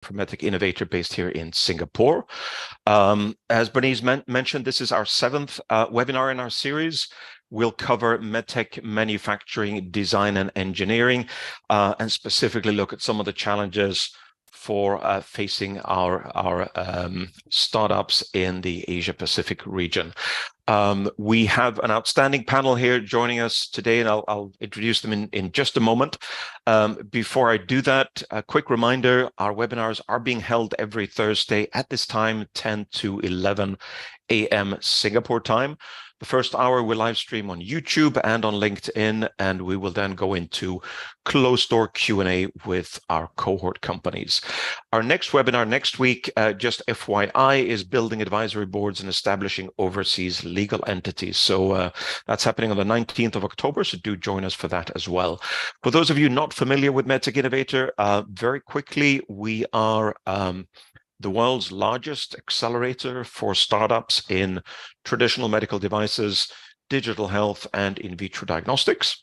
MedTech innovator based here in Singapore. As Bernice mentioned, this is our 7th webinar in our series. We'll cover MedTech manufacturing, design, and engineering, and specifically look at some of the challenges for facing our startups in the Asia Pacific region. We have an outstanding panel here joining us today, and I'll introduce them in just a moment. Before I do that, a quick reminder, our webinars are being held every Thursday at this time, 10 to 11 a.m. Singapore time. The first hour we'll live stream on YouTube and on LinkedIn, and we will then go into closed-door Q&A with our cohort companies. Our next webinar next week, just FYI, is building advisory boards and establishing overseas legal entities. So that's happening on the 19th of October, so do join us for that as well. For those of you not familiar with MedTech Innovator, very quickly, we are the world's largest accelerator for startups in traditional medical devices, digital health, and in vitro diagnostics.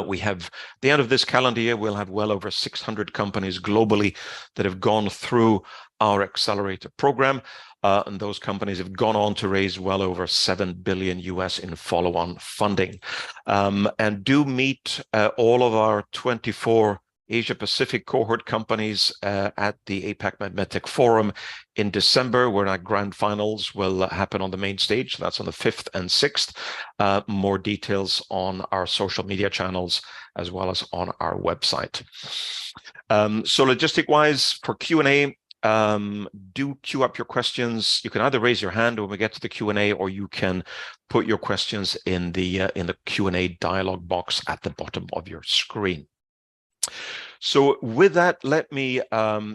We have, the end of this calendar year, we'll have well over 600 companies globally that have gone through our accelerator program. And those companies have gone on to raise well over $7 billion US in follow-on funding. And do meet all of our 24 Asia Pacific cohort companies at the APAC MedTech Forum in December, where our grand finals will happen on the main stage. That's on the 5th and 6th. More details on our social media channels as well as on our website. So logistic-wise, for Q&A, do queue up your questions. You can either raise your hand when we get to the Q&A, or you can put your questions in the Q&A dialog box at the bottom of your screen. So with that, let me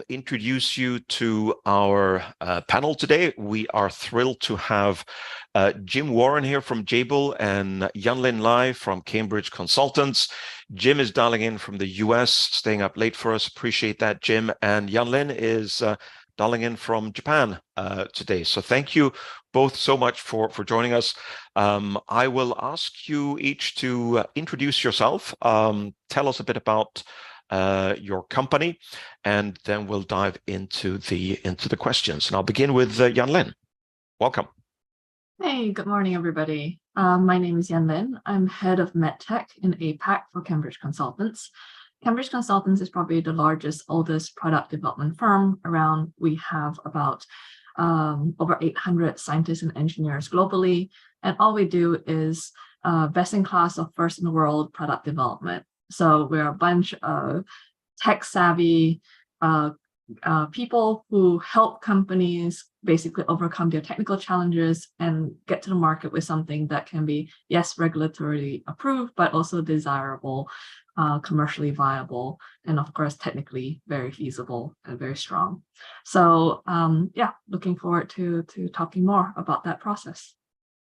introduce you to our panel today. We are thrilled to have Jim Warren here from Jabil and Yanlin Lai from Cambridge Consultants. Jim is dialing in from the US, staying up late for us. Appreciate that, Jim. And Yanlin is dialing in from Japan today. So thank you both so much for joining us. I will ask you each to introduce yourself, tell us a bit about your company, and then we'll dive into the questions. And I'll begin with Yanlin. Welcome. Hey, good morning, everybody. My name is Yanlin. I'm head of MedTech in APAC for Cambridge Consultants. Cambridge Consultants is probably the largest, oldest product development firm around. We have about over 800 scientists and engineers globally, and all we do is best in class or first in the world product development. So we're a bunch of tech-savvy people who help companies basically overcome their technical challenges and get to the market with something that can be, yes, regulatory approved, but also desirable, commercially viable, and of course, technically very feasible and very strong. So yeah, looking forward to talking more about that process.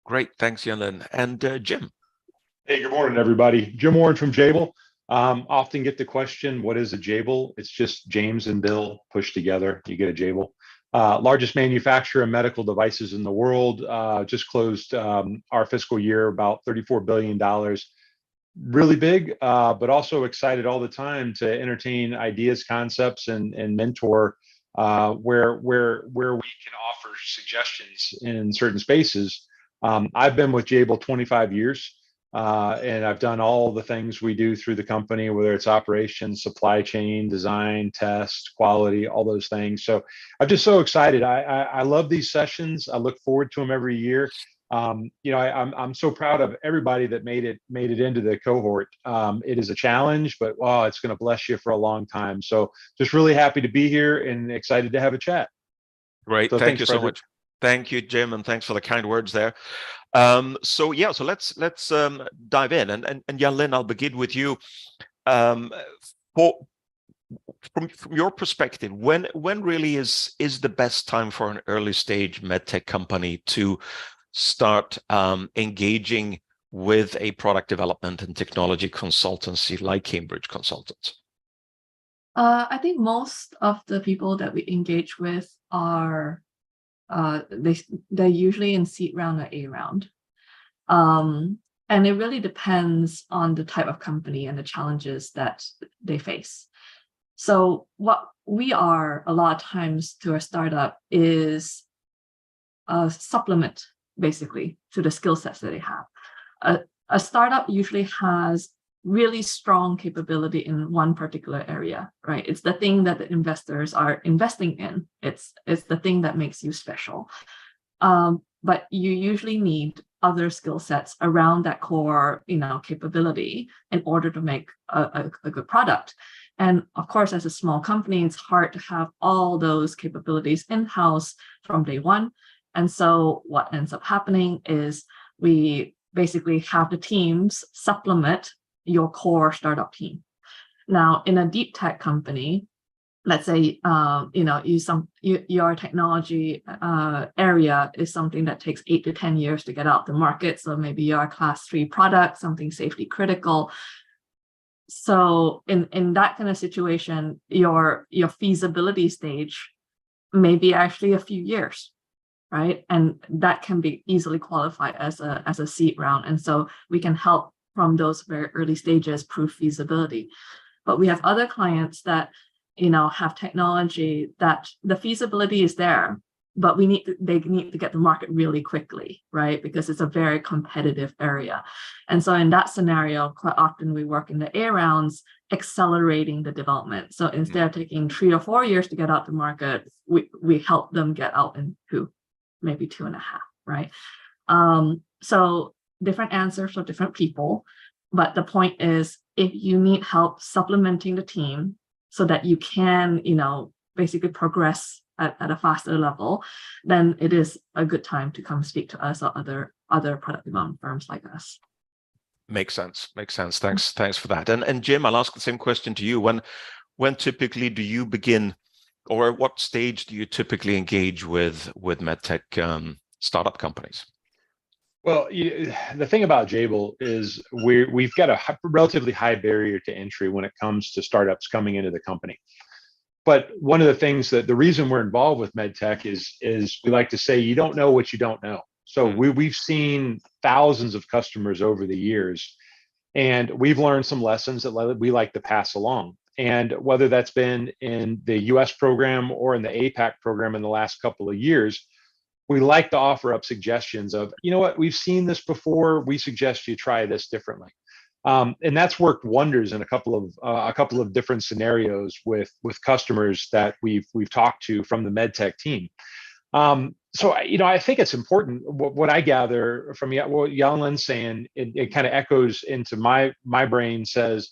Great, thanks, Yanlin. And Jim. Hey, good morning, everybody. Jim Warren from Jabil. Often get the question, what is a Jabil? It's just James and Bill pushed together. You get a Jabil. Largest manufacturer of medical devices in the world. Just closed our fiscal year about $34 billion. Really big, but also excited all the time to entertain ideas, concepts, and mentor where we can offer suggestions in certain spaces. I've been with Jabil 25 years. And I've done all the things we do through the company, whether it's operations, supply chain, design, test, quality, all those things. So I'm just so excited. I love these sessions. I look forward to them every year. You know, I'm so proud of everybody that made it into the cohort. It is a challenge, but wow, it's going to bless you for a long time. So just really happy to be here and excited to have a chat. Great. So thank you so much. Thank you, Jim, and thanks for the kind words there. So let's dive in, and Yanlin, I'll begin with you. From your perspective, when really is the best time for an early stage medtech company to start engaging with a product development and technology consultancy like Cambridge Consultants? I think most of the people that we engage with are they're usually in seed round or A round. And it really depends on the type of company and the challenges that they face. So what we are a lot of times to a startup is a supplement, basically, to the skill sets that they have. A startup usually has really strong capability in one particular area, right? It's the thing that the investors are investing in. It's the thing that makes you special. But you usually need other skill sets around that core, capability in order to make a good product. And of course, as a small company, it's hard to have all those capabilities in-house from day one. And so what ends up happening is we basically have the teams supplement your core startup team. Now, in a deep tech company, let's say your technology area is something that takes 8 to 10 years to get out the market. So maybe you're a class 3 product, something safety critical. So in that kind of situation, your feasibility stage may be actually a few years, right? And that can be easily qualified as a seed round. And so we can help from those very early stages prove feasibility. But we have other clients that have technology that the feasibility is there, but they need to get to market really quickly, right? Because it's a very competitive area. And so in that scenario, quite often we work in the A rounds, accelerating the development. So instead of taking 3 or 4 years to get out to market, we help them get out in maybe 2.5, right? So different answers for different people. But the point is, if you need help supplementing the team so that you can, basically progress at a faster level, then it is a good time to come speak to us or other product development firms like us. Makes sense. Thanks for that. And Jim, I'll ask the same question to you. When typically do you begin, or at what stage do you typically engage with MedTech startup companies? Well, the thing about Jabil is we've got a relatively high barrier to entry when it comes to startups coming into the company. But one of the things that the reason we're involved with MedTech is we like to say, you don't know what you don't know. So we've seen thousands of customers over the years, and we've learned some lessons that we like to pass along. And whether that's been in the US program or in the APAC program in the last couple of years, we like to offer up suggestions of, what, we've seen this before. We suggest you try this differently. And that's worked wonders in a couple of different scenarios with customers that we've talked to from the MedTech team. So I think it's important. What I gather from what Yan-Lin's saying, it kind of echoes into my brain. Says,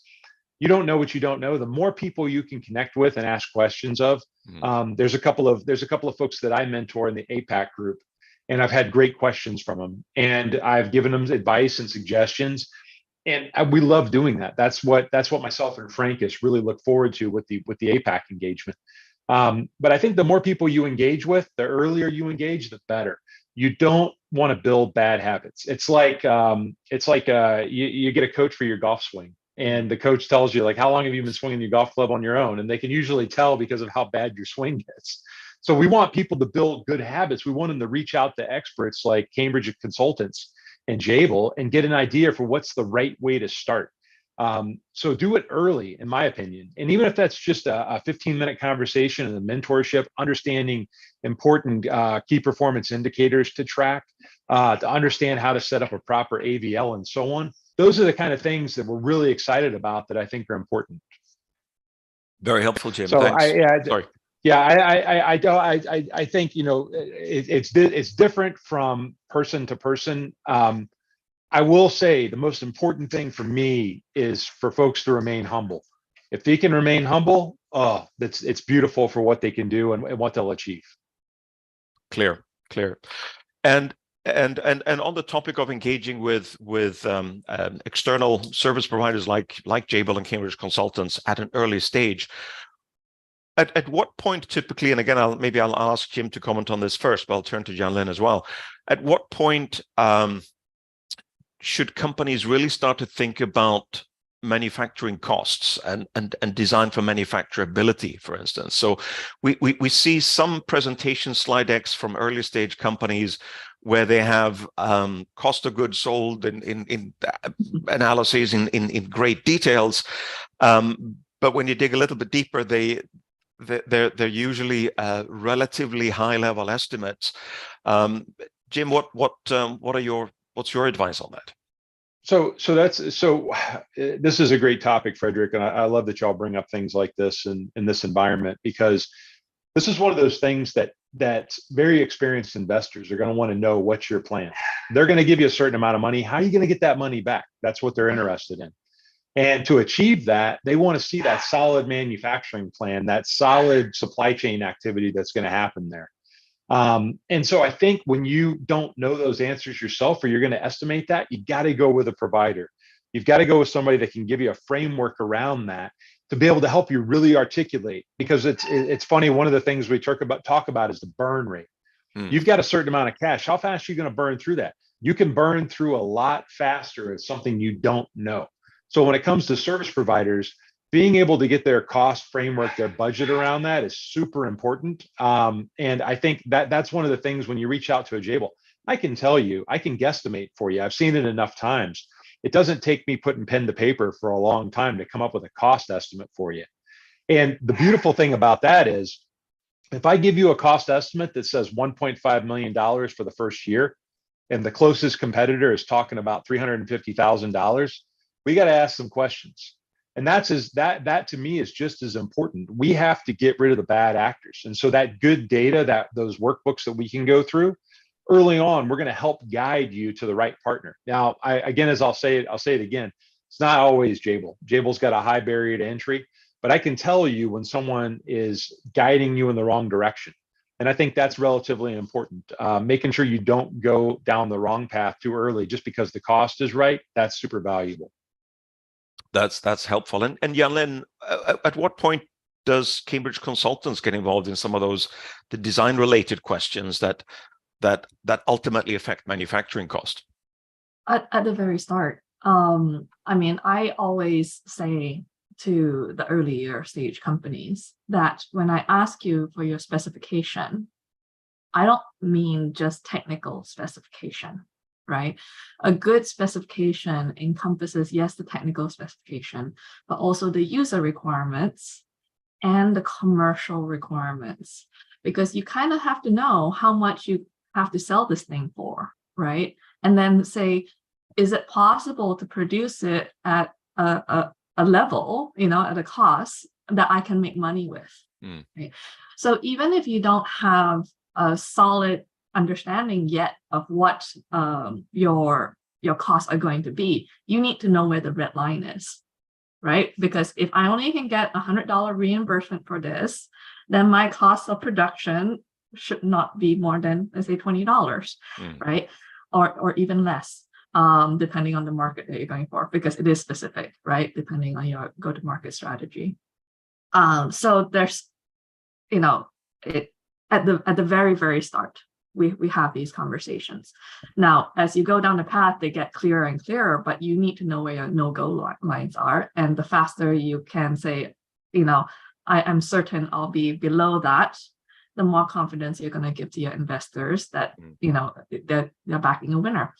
you don't know what you don't know. The more people you can connect with and ask questions of. There's a couple of folks that I mentor in the APAC group, and I've had great questions from them, and I've given them advice and suggestions, and we love doing that. That's what myself and Frankus really look forward to with the APAC engagement. But I think the more people you engage with, the earlier you engage, the better. You don't want to build bad habits. It's like you get a coach for your golf swing. And the coach tells you, like, how long have you been swinging your golf club on your own? And they can usually tell because of how bad your swing gets. So we want people to build good habits. We want them to reach out to experts like Cambridge Consultants and Jabil and get an idea for what's the right way to start. So do it early, in my opinion. And even if that's just a 15-minute conversation and a mentorship, understanding important key performance indicators to track, to understand how to set up a proper AVL and so on. Those are the kind of things that we're really excited about that I think are important. Very helpful, Jim. So thanks. Sorry. Yeah, I think it's different from person to person. I will say the most important thing for me is for folks to remain humble. If they can remain humble, it's beautiful for what they can do and what they'll achieve. Clear. And on the topic of engaging with external service providers like Jabil and Cambridge Consultants at an early stage, at what point typically, and again, I'll ask Jim to comment on this first, but I'll turn to Yan-Lin as well. At what point should companies really start to think about manufacturing costs and design for manufacturability, for instance? So we see some presentation slide decks from early stage companies where they have cost of goods sold in analyses in great details, But when you dig a little bit deeper, they're usually relatively high level estimates. Jim, what's your advice on that? So this is a great topic, Frederick, and I love that y'all bring up things like this in this environment, because this is one of those things that very experienced investors are going to want to know what's your plan. They're going to give you a certain amount of money. How are you going to get that money back? That's what they're interested in. And to achieve that, they want to see that solid manufacturing plan, that solid supply chain activity that's going to happen there. And so I think when you don't know those answers yourself, or you're going to estimate that, you got to go with a provider. You've got to go with somebody that can give you a framework around that to be able to help you really articulate. Because it's funny, one of the things we talk about is the burn rate. You've got a certain amount of cash. How fast are you going to burn through that? You can burn through a lot faster as something you don't know. So when it comes to service providers, being able to get their cost framework, their budget around that is super important. And I think that's one of the things when you reach out to a Jabil, I can tell you, I can guesstimate for you. I've seen it enough times. It doesn't take me putting pen to paper for a long time to come up with a cost estimate for you. And the beautiful thing about that is, if I give you a cost estimate that says $1.5 million for the first year, and the closest competitor is talking about $350,000, we got to ask some questions. And that to me is just as important. We have to get rid of the bad actors. And so that good data, those workbooks that we can go through early on, we're going to help guide you to the right partner. Now, I'll say it again. It's not always Jabil. Jabil's got a high barrier to entry, but I can tell you when someone is guiding you in the wrong direction. And I think that's relatively important. Making sure you don't go down the wrong path too early just because the cost is right. That's super valuable. That's helpful. And Jan-Lin, at what point does Cambridge Consultants get involved in some of the design related questions that ultimately affect manufacturing cost? At the very start. I always say to the earlier stage companies that when I ask you for your specification, I don't mean just technical specification, right? A good specification encompasses, yes, the technical specification, but also the user requirements and the commercial requirements, because you kind of have to know how much you have to sell this thing for, right? And then say, is it possible to produce it at a level, at a cost that I can make money with, right? So even if you don't have a solid understanding yet of what your costs are going to be, you need to know where the red line is, right? Because if I only can get $100 reimbursement for this, then my cost of production should not be more than, let's say, $20, right? Or even less. Depending on the market that you're going for, because it is specific, right? Depending on your go-to-market strategy. So there's, at the very, very start, we have these conversations. Now, as you go down the path, they get clearer and clearer, but you need to know where your no-go lines are. And the faster you can say, I am certain I'll be below that, the more confidence you're going to give to your investors that, they're backing a winner.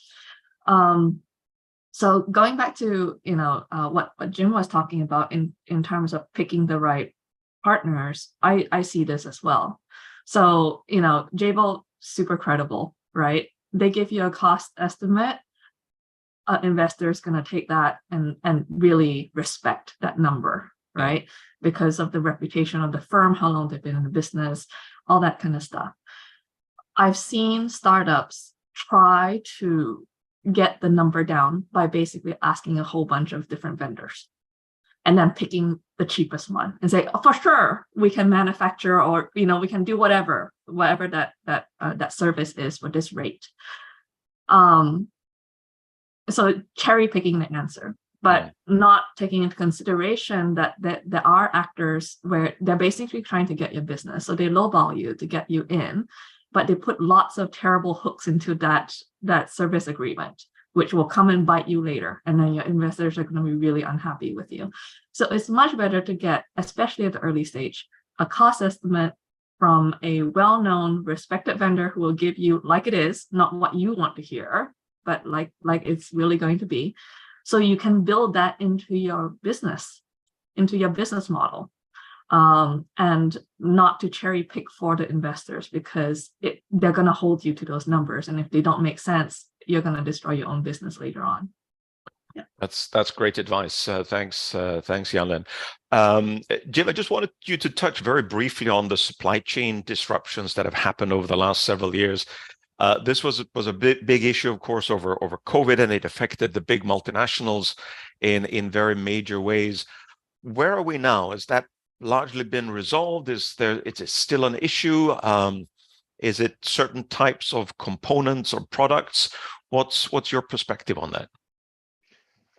So going back to, what Jim was talking about in terms of picking the right partners, I see this as well. So, Jabil, super credible, right? They give you a cost estimate. Investor's going to take that and really respect that number, right? Because of the reputation of the firm, how long they've been in the business, all that kind of stuff. I've seen startups try to get the number down by basically asking a whole bunch of different vendors and then picking the cheapest one and say, oh, for sure, we can manufacture, or, we can do whatever that service is for this rate. So cherry picking the answer, but not taking into consideration that there are actors where they're basically trying to get your business. So they lowball you to get you in, but they put lots of terrible hooks into that service agreement, which will come and bite you later. And then your investors are going to be really unhappy with you. So it's much better to get, especially at the early stage, a cost estimate from a well-known, respected vendor who will give you like it is, not what you want to hear, but like it's really going to be. So you can build that into your business, into your business model, and not to cherry pick for the investors, because they're going to hold you to those numbers. And if they don't make sense, you're going to destroy your own business later on. Yeah. That's great advice. Thanks, Yanlin. Jim, I just wanted you to touch very briefly on the supply chain disruptions that have happened over the last several years. This was a big issue, of course, over COVID, and it affected the big multinationals in very major ways. Where are we now? Has that largely been resolved? Is it still an issue? Is it certain types of components or products? What's your perspective on that?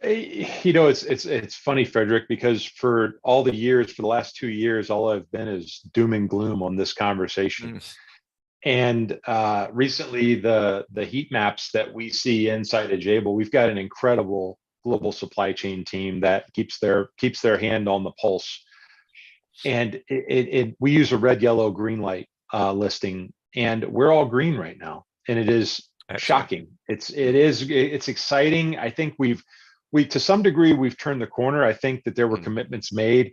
It's funny, Frederick, because for the last 2 years, all I've been is doom and gloom on this conversation. And recently, the heat maps that we see inside of Jabil, we've got an incredible global supply chain team that keeps their hand on the pulse. And we use a red, yellow, green light listing, and we're all green right now, and it is shocking. It's exciting. I think we to some degree we've turned the corner. I think that there were commitments made,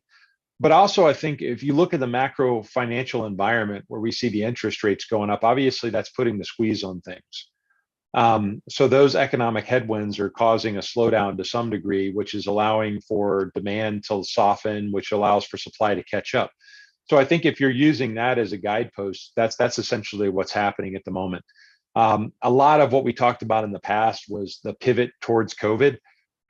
but also I think if you look at the macro financial environment where we see the interest rates going up, obviously that's putting the squeeze on things. So those economic headwinds are causing a slowdown to some degree, which is allowing for demand to soften, which allows for supply to catch up. So I think if you're using that as a guidepost, that's essentially what's happening at the moment. A lot of what we talked about in the past was the pivot towards COVID.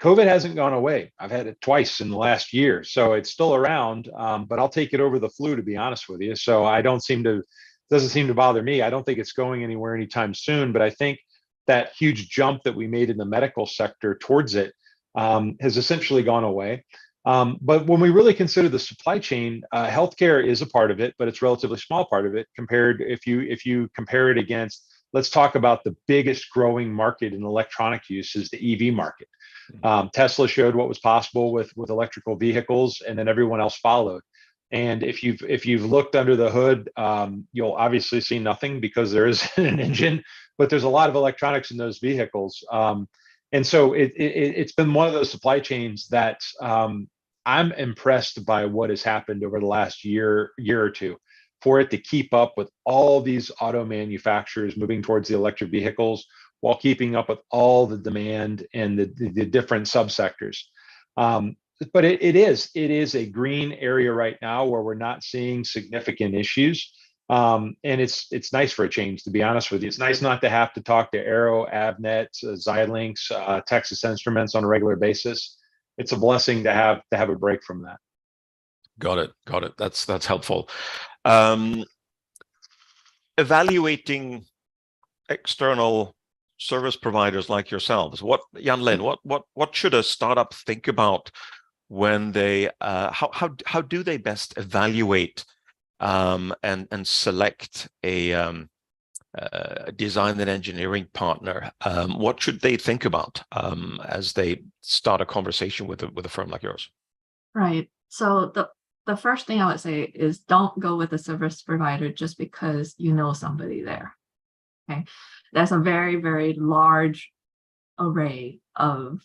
COVID hasn't gone away. I've had it twice in the last year, so it's still around. But I'll take it over the flu, to be honest with you. So doesn't seem to bother me. I don't think it's going anywhere anytime soon. But I think that huge jump that we made in the medical sector towards it has essentially gone away. But when we really consider the supply chain, healthcare is a part of it, but it's a relatively small part of it compared. If you compare it against, let's talk about the biggest growing market in electronic use is the EV market. Tesla showed what was possible with electrical vehicles, and then everyone else followed. And if you've looked under the hood, you'll obviously see nothing because there is an engine, but there's a lot of electronics in those vehicles. And so it's been one of those supply chains that I'm impressed by what has happened over the last year or two, for it to keep up with all these auto manufacturers moving towards the electric vehicles while keeping up with all the demand and the different subsectors. But it is a green area right now where we're not seeing significant issues. And it's nice for a change, to be honest with you. It's nice not to have to talk to Arrow, Avnet, Xilinx, Texas Instruments on a regular basis. It's a blessing to have a break from that. Got it. That's helpful. Evaluating external service providers like yourselves, Yanlin, what should a startup think about when they how do they best evaluate and select a design and engineering partner? What should they think about as they start a conversation with a firm like yours? Right. So the first thing I would say is don't go with a service provider just because you know somebody there. Okay. There's a very, very large array of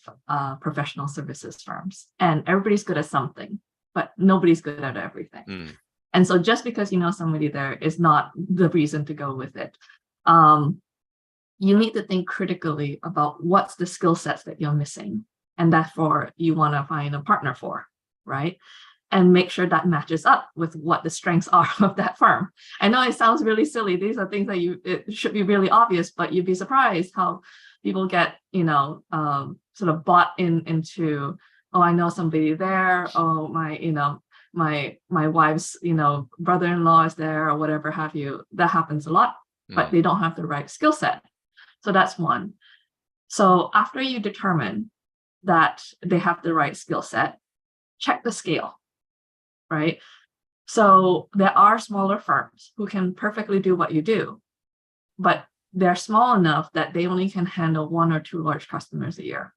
professional services firms, and everybody's good at something, but nobody's good at everything. And so just because you know somebody there is not the reason to go with it. You need to think critically about what's the skill sets that you're missing, and therefore you want to find a partner for, right? And make sure that matches up with what the strengths are of that firm. I know it sounds really silly. These are things that it should be really obvious, but you'd be surprised how people get, sort of bought into, oh, I know somebody there. Oh, my wife's, brother-in-law is there, or whatever have you. That happens a lot, but they don't have the right skill set. So that's one. So after you determine that they have the right skill set, check the scale. Right. So there are smaller firms who can perfectly do what you do, but they're small enough that they only can handle 1 or 2 large customers a year.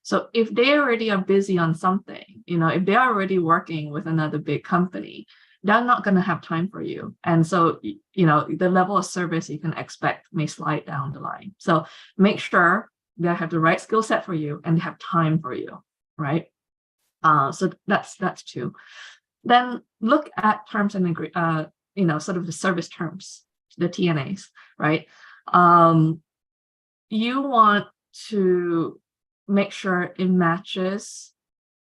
So if they already are busy on something, if they're already working with another big company, they're not going to have time for you. And so, the level of service you can expect may slide down the line. So make sure they have the right skill set for you and they have time for you. Right. So that's two. Then look at terms and sort of the service terms, the TNAs, right? You want to make sure it matches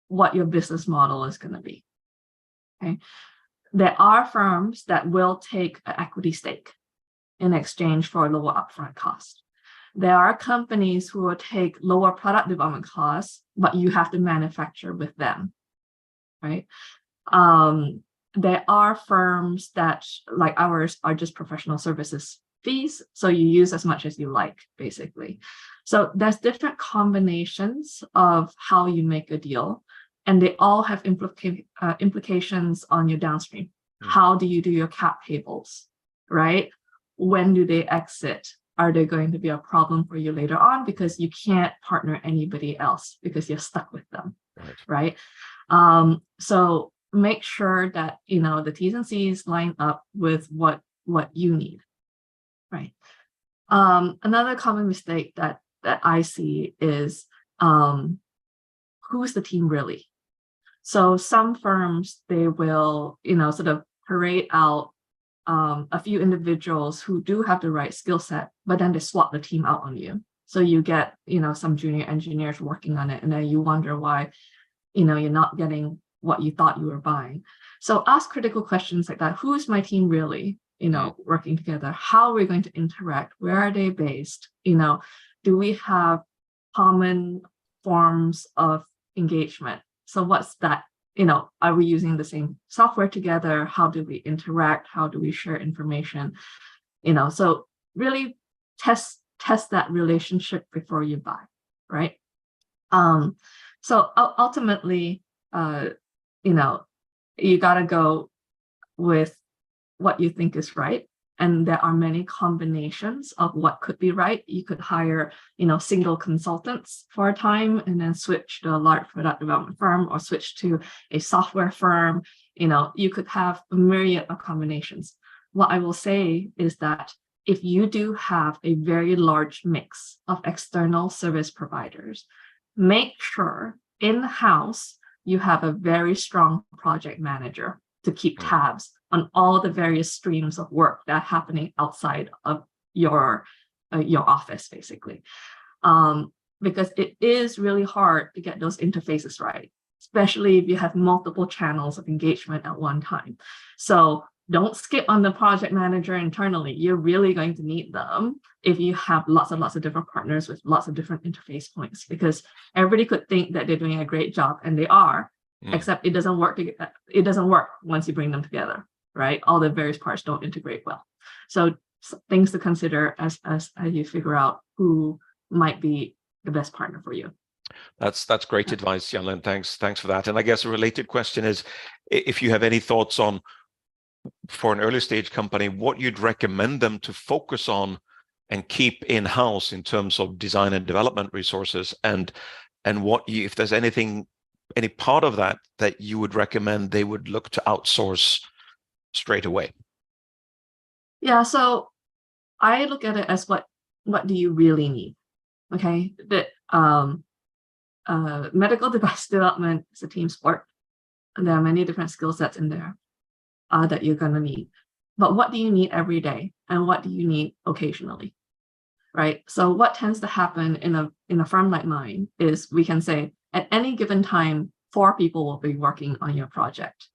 what your business model is going to be. Okay. There are firms that will take an equity stake in exchange for lower upfront cost. There are companies who will take lower product development costs, but you have to manufacture with them, right? There are firms that, like ours, are just professional services fees, so you use as much as you like, basically. So there's different combinations of how you make a deal, and they all have implications on your downstream. How do you do your cap payables, right? When do they exit? Are they going to be a problem for you later on because you can't partner anybody else because you're stuck with them, right? So make sure that the T's and C's line up with what you need, right? Another common mistake that I see is who's the team really? So some firms, they will sort of parade out a few individuals who do have the right skill set, but then they swap the team out on you. So you get some junior engineers working on it, and then you wonder why you're not getting what you thought you were buying. So ask critical questions like that. Who is my team really working together? How are we going to interact? Where are they based? Do we have common forms of engagement? So what's that? Are we using the same software together? How do we interact? How do we share information? So really test that relationship before you buy, right? So ultimately, you got to go with what you think is right. And there are many combinations of what could be right. You could hire, single consultants for a time and then switch to a large product development firm or switch to a software firm. You could have a myriad of combinations. What I will say is that if you do have a very large mix of external service providers, make sure in-house you have a very strong project manager to keep tabs on all the various streams of work that are happening outside of your office, basically. Because it is really hard to get those interfaces right, especially if you have multiple channels of engagement at one time. So don't skip on the project manager internally. You're really going to need them if you have lots of different partners with lots of different interface points, because everybody could think that they're doing a great job, and they are, except it doesn't work. It doesn't work once you bring them together, right? All the various parts don't integrate well. So things to consider as you figure out who might be the best partner for you. That's great advice, Yanlin. Thanks for that. And I guess a related question is, if you have any thoughts on, for an early stage company, what you'd recommend them to focus on and keep in-house in terms of design and development resources, and what if there's any part of that you would recommend they would look to outsource straight away? Yeah, so I look at it as what do you really need? Okay, that medical device development is a team sport, and there are many different skill sets in there that you're going to need. But what do you need every day, and what do you need occasionally, right? So what tends to happen in a firm like mine is we can say at any given time, 4 people will be working on your project.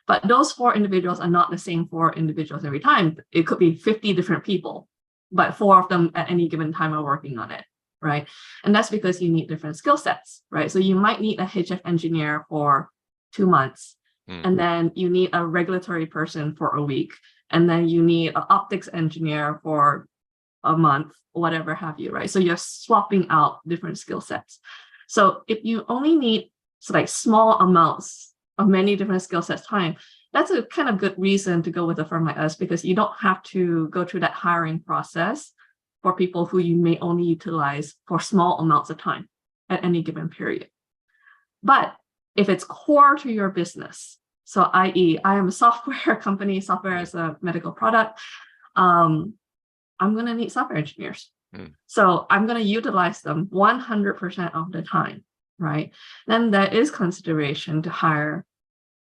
But those 4 individuals are not the same 4 individuals every time. It could be 50 different people, but 4 of them at any given time are working on it, right? And that's because you need different skill sets, right? So you might need a HF engineer for 2 months, and then you need a regulatory person for a week, and then you need an optics engineer for a month, whatever have you, right? So you're swapping out different skill sets. So if you only need small amounts of many different skill sets time, that's a kind of good reason to go with a firm like us, because you don't have to go through that hiring process for people who you may only utilize for small amounts of time at any given period. But if it's core to your business, so i.e., I am a software company, software is a medical product, I'm going to need software engineers. So I'm going to utilize them 100% of the time. right? Then there is consideration to hire,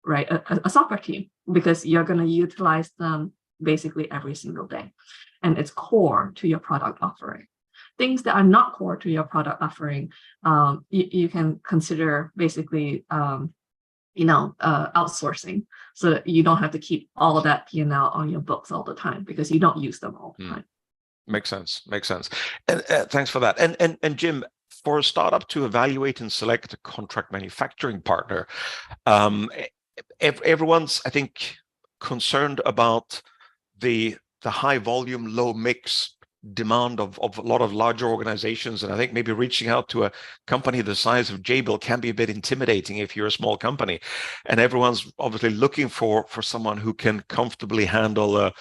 right, a software team, because you're going to utilize them basically every single day, and it's core to your product offering. Things that are not core to your product offering, you can consider basically, outsourcing, so that you don't have to keep all of that P&L on your books all the time, because you don't use them all the time. Makes sense. And thanks for that. And Jim, for a startup to evaluate and select a contract manufacturing partner, everyone's, I think, concerned about the high volume, low mix demand of a lot of larger organizations. And I think maybe reaching out to a company the size of Jabil can be a bit intimidating if you're a small company. And everyone's obviously looking for someone who can comfortably handle a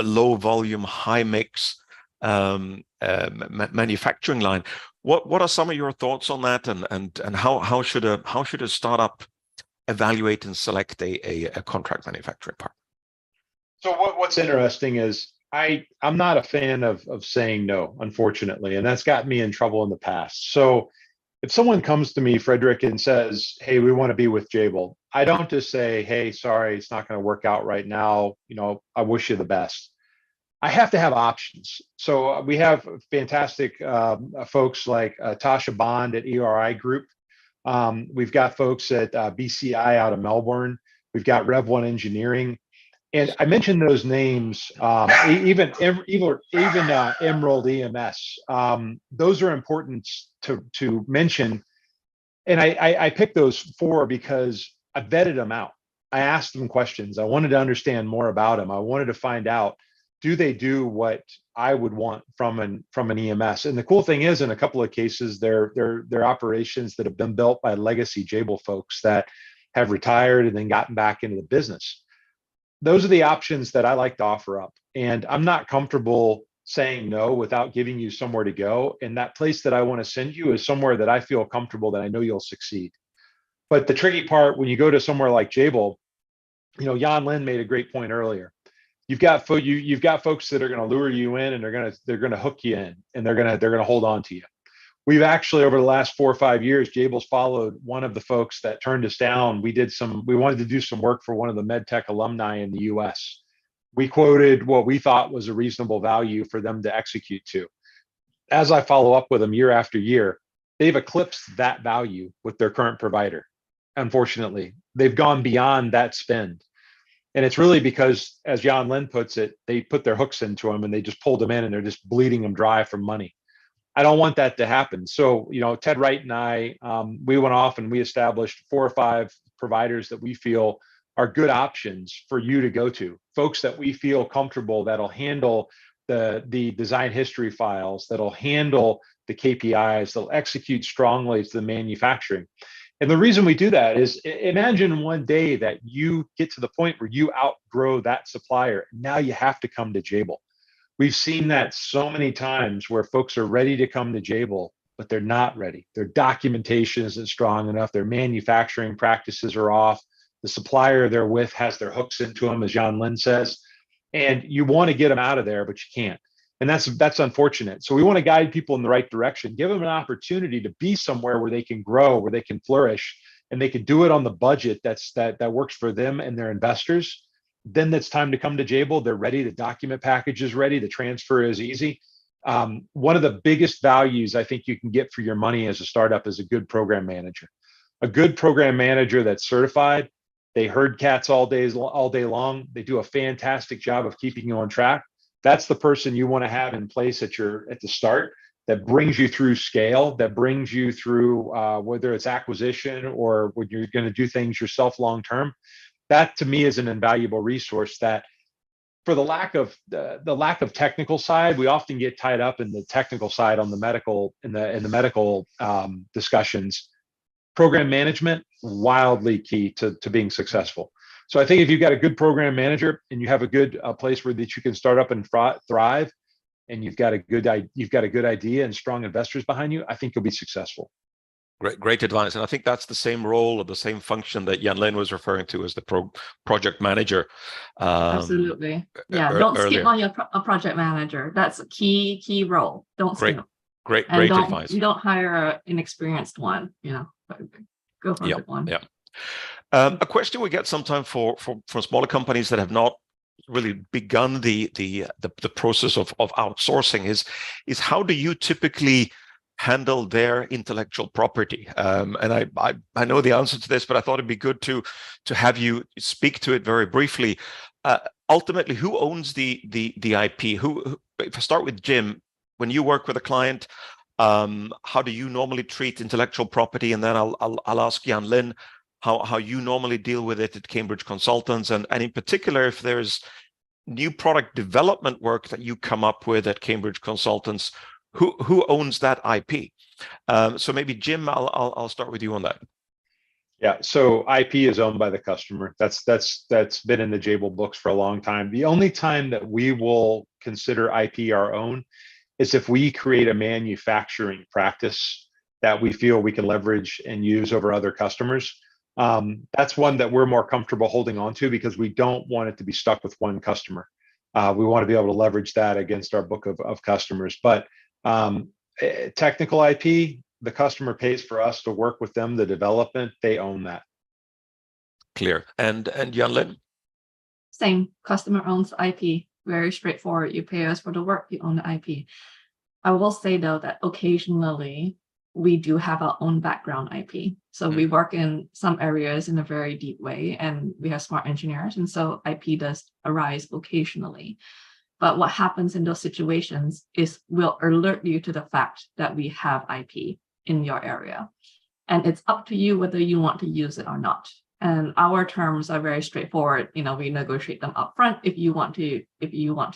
low volume, high mix manufacturing line. What are some of your thoughts on that, and how should a startup evaluate and select a contract manufacturing partner? So what's interesting is I'm not a fan of saying no, unfortunately, and that's gotten me in trouble in the past. So if someone comes to me, Frederick, and says, "Hey, we want to be with Jabil," I don't just say, "Hey, sorry, it's not going to work out right now. I wish you the best." I have to have options. So we have fantastic folks like Tasha Bond at ERI Group. We've got folks at BCI out of Melbourne. We've got Rev1 Engineering. And I mentioned those names, even Emerald EMS. Those are important to mention. And I picked those 4 because I vetted them out. I asked them questions. I wanted to understand more about them. I wanted to find out, do they do what I would want from an EMS? And the cool thing is, in a couple of cases, they're operations that have been built by legacy Jabil folks that have retired and then gotten back into the business. Those are the options that I like to offer up. And I'm not comfortable saying no without giving you somewhere to go. And that place that I want to send you is somewhere that I feel comfortable, that I know you'll succeed. But the tricky part, when you go to somewhere like Jabil, Jan Lin made a great point earlier. You've got folks that are going to lure you in, and they're going to hook you in, and they're going to hold on to you. We've actually, over the last 4 or 5 years, Jabil's followed one of the folks that turned us down. We wanted to do some work for one of the MedTech alumni in the US. We quoted what we thought was a reasonable value for them to execute to. As I follow up with them year after year, they've eclipsed that value with their current provider. Unfortunately, they've gone beyond that spend. And it's really because, as Jan Lin puts it, they put their hooks into them and they just pulled them in, and they're just bleeding them dry for money. I don't want that to happen. So, Ted Wright and I, we went off and we established 4 or 5 providers that we feel are good options for you to go to. Folks that we feel comfortable, that'll handle the design history files, that'll handle the KPIs, they'll execute strongly to the manufacturing. And the reason we do that is, imagine one day that you get to the point where you outgrow that supplier. Now you have to come to Jabil. We've seen that so many times where folks are ready to come to Jabil, but they're not ready. Their documentation isn't strong enough. Their manufacturing practices are off. The supplier they're with has their hooks into them, as Jan Lin says. And you want to get them out of there, but you can't. And that's unfortunate. So we want to guide people in the right direction, give them an opportunity to be somewhere where they can grow, where they can flourish, and they can do it on the budget that works for them and their investors. Then it's time to come to Jabil. They're ready. The document package is ready. The transfer is easy. One of the biggest values I think you can get for your money as a startup is a good program manager. A good program manager that's certified. They herd cats all day long. They do a fantastic job of keeping you on track. That's the person you want to have in place at the start, that brings you through scale, that brings you through whether it's acquisition or when you're going to do things yourself long term. That to me is an invaluable resource. That, for the lack of technical side, we often get tied up in the technical side on the medical in the medical discussions. Program management, wildly key to being successful. So I think if you've got a good program manager and you have a good place where that you can start up and thrive, and you've got a good idea and strong investors behind you, I think you'll be successful. Great advice. And I think that's the same role or the same function that Jan Lin was referring to as the project manager. Absolutely. Yeah. Don't skip on your project manager. That's a key role. Don't skip. Great, And great don't advice. you don't hire an inexperienced one, but go for a good one. Yeah. A question we get sometimes for smaller companies that have not really begun the process of outsourcing is how do you typically handle their intellectual property? And I know the answer to this, but I thought it'd be good to have you speak to it very briefly. Ultimately, who owns the IP? Who? If I start with Jim, when you work with a client, how do you normally treat intellectual property? And then I'll ask Jan Lin how you normally deal with it at Cambridge Consultants, and in particular, if there's new product development work that you come up with at Cambridge Consultants, who owns that IP? So maybe Jim, I'll start with you on that. Yeah, so IP is owned by the customer. That's been in the Jabil books for a long time. The only time that we will consider IP our own is if we create a manufacturing practice that we feel we can leverage and use over other customers. That's one that we're more comfortable holding on to because we don't want it to be stuck with one customer. We want to be able to leverage that against our book of customers. But technical IP, the customer pays for us to work with them, the development, they own that. Clear. And Jan Lin? Same, customer owns IP. Very straightforward. You pay us for the work, you own the IP. I will say though that occasionally we do have our own background IP. So we work in some areas in a very deep way, and we have smart engineers, and so IP does arise occasionally. But what happens in those situations is we'll alert you to the fact that we have IP in your area, and it's up to you whether you want to use it or not. And our terms are very straightforward. We negotiate them up front if you want to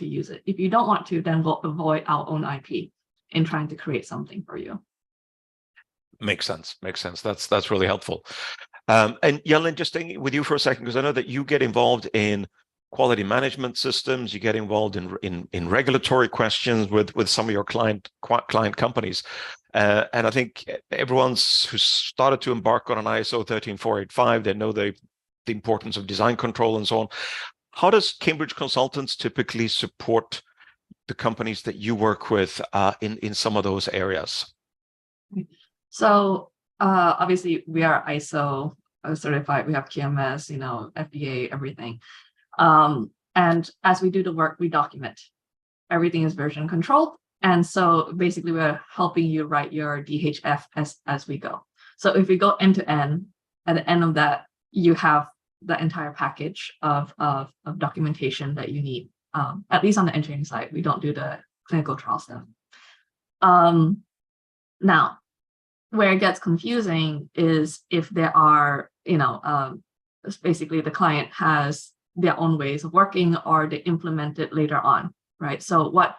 use it. If you don't want to, then we'll avoid our own IP in trying to create something for you. Makes sense. That's really helpful. And Jan-Lin, just staying with you for a second, because I know that you get involved in quality management systems, you get involved in regulatory questions with some of your client companies. And I think everyone's who's started to embark on an ISO 13485, they know the importance of design control and so on. How does Cambridge Consultants typically support the companies that you work with in some of those areas? So obviously we are ISO certified, we have QMS, FDA, everything. And as we do the work, we document. Everything is version controlled. And so basically we're helping you write your DHF as we go. So if we go end to end, at the end of that, you have the entire package of documentation that you need, at least on the engineering side. We don't do the clinical trial stuff. Now, where it gets confusing is if there are, basically the client has their own ways of working or they implement it later on, right? So what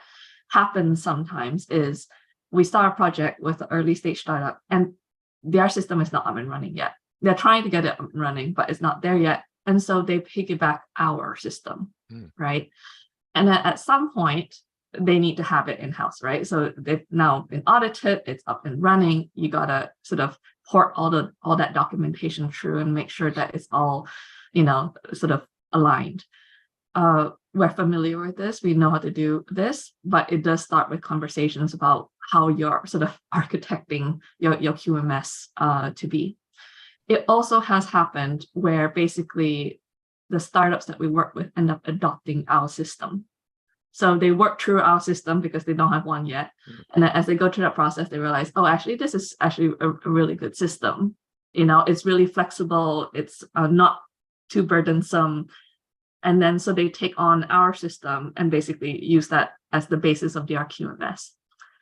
happens sometimes is we start a project with an early stage startup and their system is not up and running yet. They're trying to get it up and running, but it's not there yet. And so they piggyback our system, right? And then at some point, they need to have it in-house, right? So they've now been audited, it's up and running. You gotta sort of port all that documentation through and make sure that it's all, sort of aligned. We're familiar with this, we know how to do this, but it does start with conversations about how you're sort of architecting your QMS to be. It also has happened where basically the startups that we work with end up adopting our system. So they work through our system because they don't have one yet. And then as they go through that process, they realize, oh, actually, this is actually a really good system. It's really flexible. It's not too burdensome. And then so they take on our system and basically use that as the basis of their QMS.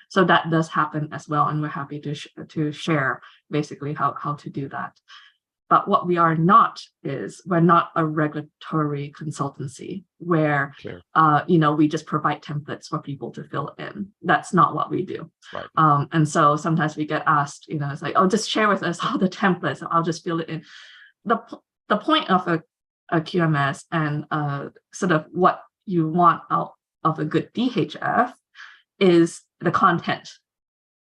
So that does happen as well. And we're happy to share basically how to do that. But what we are not is we're not a regulatory consultancy where, we just provide templates for people to fill in. That's not what we do. Right. And so sometimes we get asked, it's like, oh, just share with us all the templates and I'll just fill it in. The point of a QMS and sort of what you want out of a good DHF is the content,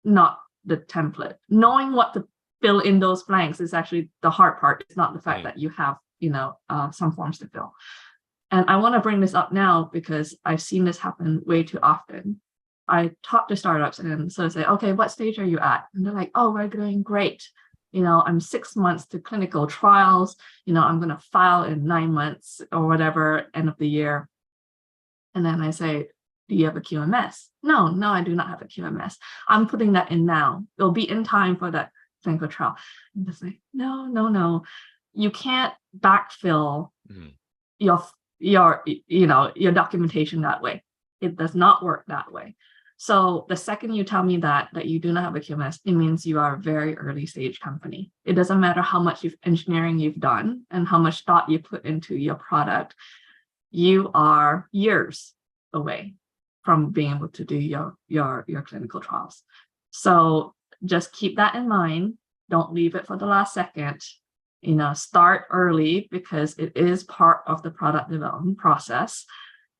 not the template. Knowing what to fill in those blanks is actually the hard part. It's not the fact that you have, some forms to fill. And I want to bring this up now because I've seen this happen way too often. I talk to startups and sort of say, okay, what stage are you at? And they're like, oh, we're doing great. I'm 6 months to clinical trials. I'm going to file in 9 months or whatever, end of the year. And then I say, do you have a QMS? No, I do not have a QMS. I'm putting that in now. It'll be in time for that clinical trial. And they say, no. You can't backfill your documentation that way. It does not work that way. So the second you tell me that you do not have a QMS, it means you are a very early stage company. It doesn't matter how much engineering you've done and how much thought you put into your product. You are years away from being able to do your clinical trials. So just keep that in mind. Don't leave it for the last second. Start early because it is part of the product development process.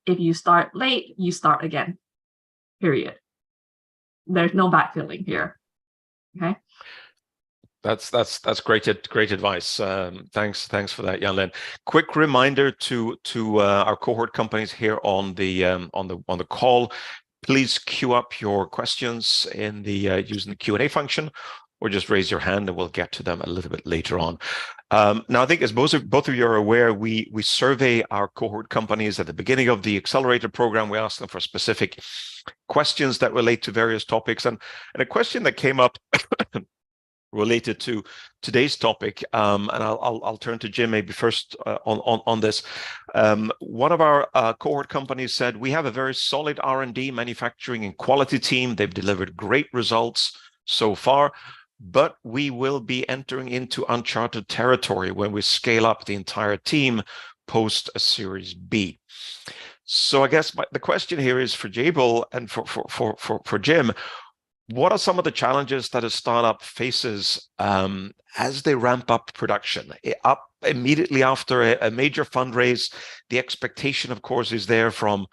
If you start late, you start again. Period. There's no backfilling here. Okay. That's great advice. Thanks for that, Yan-Lin. Quick reminder to our cohort companies here on the call. Please queue up your questions in the using the Q&A function, or just raise your hand and we'll get to them a little bit later on. Now, I think as both of you are aware, we survey our cohort companies at the beginning of the accelerator program. We ask them for specific questions that relate to various topics, and a question that came up related to today's topic, and I'll turn to Jim maybe first on this. One of our cohort companies said, we have a very solid R&D, manufacturing and quality team. They've delivered great results so far, but we will be entering into uncharted territory when we scale up the entire team post a Series B. So I guess the question here is for Jabil and for Jim. What are some of the challenges that a startup faces as they ramp up production? Up immediately after a major fundraise, the expectation, of course, is there from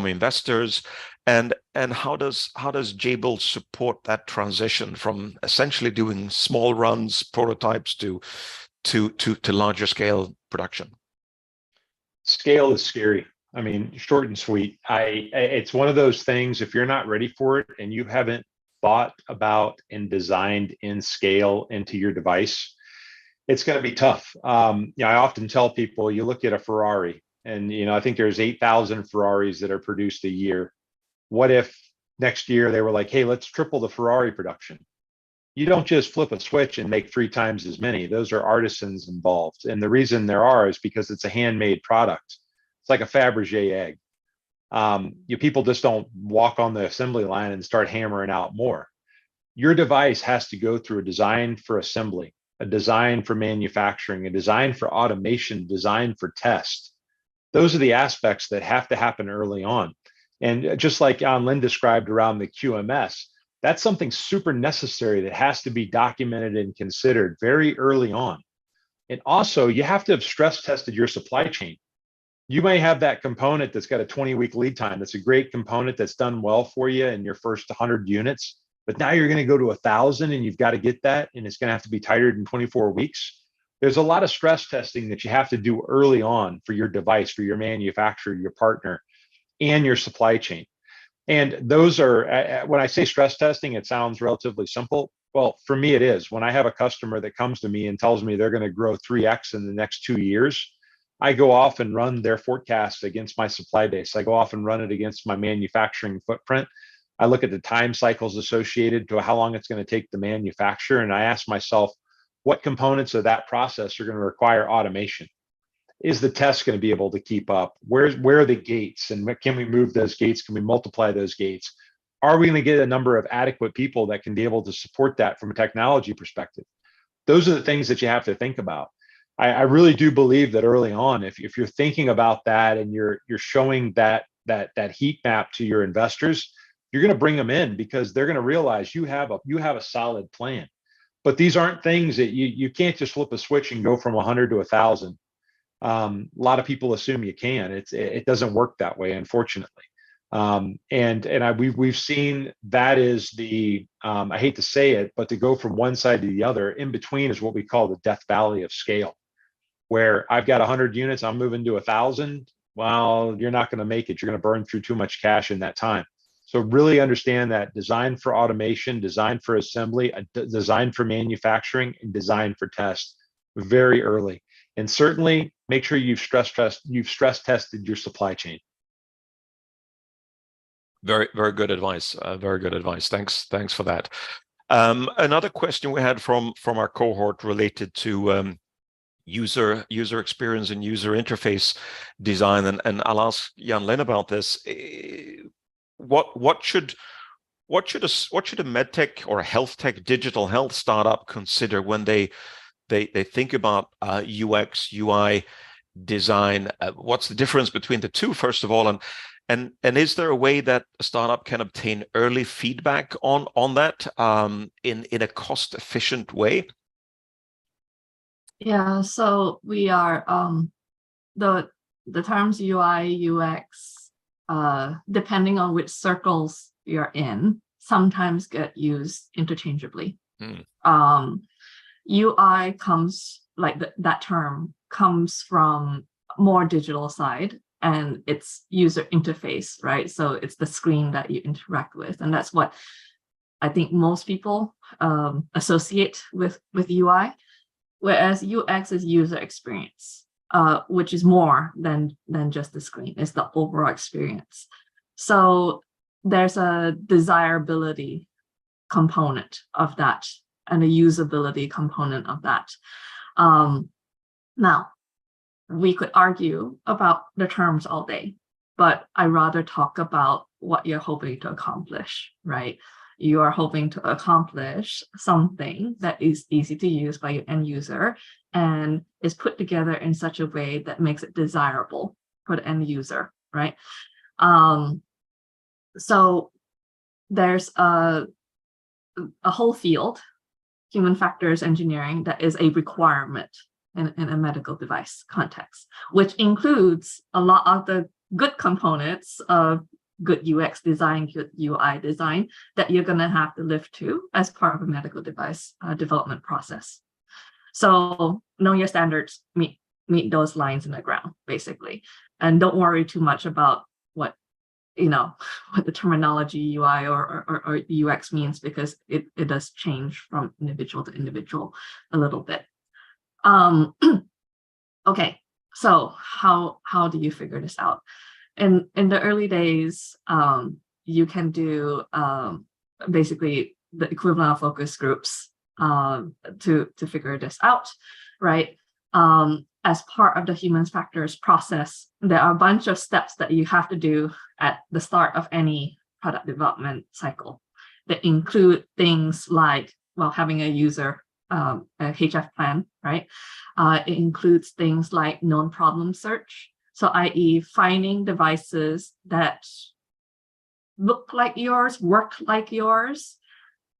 investors, and how does Jabil support that transition from essentially doing small runs, prototypes to larger scale production? Scale is scary. I mean, short and sweet. It's one of those things, if you're not ready for it and you haven't thought about and designed in scale into your device, it's going to be tough. I often tell people, you look at a Ferrari and, I think there's 8,000 Ferraris that are produced a year. What if next year they were like, hey, let's triple the Ferrari production? You don't just flip a switch and make 3 times as many. Those are artisans involved. And the reason there are is because it's a handmade product. It's like a Fabergé egg. People just don't walk on the assembly line and start hammering out more. Your device has to go through a design for assembly, a design for manufacturing, a design for automation, design for test. Those are the aspects that have to happen early on. And just like Yan-Lin described around the QMS, that's something super necessary that has to be documented and considered very early on. And also, you have to have stress tested your supply chain. You may have that component that's got a 20-week lead time. That's a great component that's done well for you in your first 100 units. But now you're going to go to 1,000 and you've got to get that, and it's going to have to be tighter in 24 weeks. There's a lot of stress testing that you have to do early on for your device, for your manufacturer, your partner, and your supply chain. And those are, when I say stress testing, it sounds relatively simple. Well, for me, it is. When I have a customer that comes to me and tells me they're going to grow 3x in the next 2 years, I go off and run their forecast against my supply base. I go off and run it against my manufacturing footprint. I look at the time cycles associated to how long it's going to take to manufacture. And I ask myself, what components of that process are going to require automation? Is the test going to be able to keep up? Where are the gates? And can we move those gates? Can we multiply those gates? Are we going to get a number of adequate people that can be able to support that from a technology perspective? Those are the things that you have to think about. I really do believe that early on, if you're thinking about that and you're showing that heat map to your investors, you're going to bring them in because they're going to realize you have a solid plan. But these aren't things that you can't just flip a switch and go from 100 to 1,000. A lot of people assume you can. It doesn't work that way, unfortunately. We've seen that is the I hate to say it, but to go from one side to the other, in between is what we call the death valley of scale, where I've got 100 units, I'm moving to 1,000. Well, you're not going to make it. You're going to burn through too much cash in that time. So really understand that design for automation, design for assembly, design for manufacturing, and design for test very early. And certainly make sure you've stress tested your supply chain. Very, very good advice. Very good advice. Thanks for that. Another question we had from our cohort related to user experience and user interface design, and I'll ask Jan-Lin about this. What should a MedTech or a health tech digital health startup consider when they think about UX, UI design? What's the difference between the two, first of all, and is there a way that a startup can obtain early feedback on that in a cost efficient way? Yeah, so we are the terms UI, UX, depending on which circles you're in, sometimes get used interchangeably. UI comes, like that term comes from more digital side, and it's user interface, right? So it's the screen that you interact with, and that's what I think most people associate with UI. Whereas UX is user experience, which is more than just the screen. It's the overall experience. So there's a desirability component of that and a usability component of that. Now, we could argue about the terms all day, but I rather talk about what you're hoping to accomplish, right? You are hoping to accomplish something that is easy to use by your end user and is put together in such a way that makes it desirable for the end user, right? So there's a whole field, human factors engineering, that is a requirement in a medical device context, which includes a lot of the good components of good UX design, good UI design that you're going to have to live to as part of a medical device development process. So know your standards, meet those lines in the ground, basically, and don't worry too much about what the terminology UI or UX means, because it does change from individual to individual a little bit. Okay, so how do you figure this out? In the early days, you can do basically the equivalent of focus groups to figure this out, right? As part of the human factors process, there are a bunch of steps that you have to do at the start of any product development cycle that include things like, well, having a user a HF plan, right? It includes things like known problem search. So i.e. finding devices that look like yours, work like yours.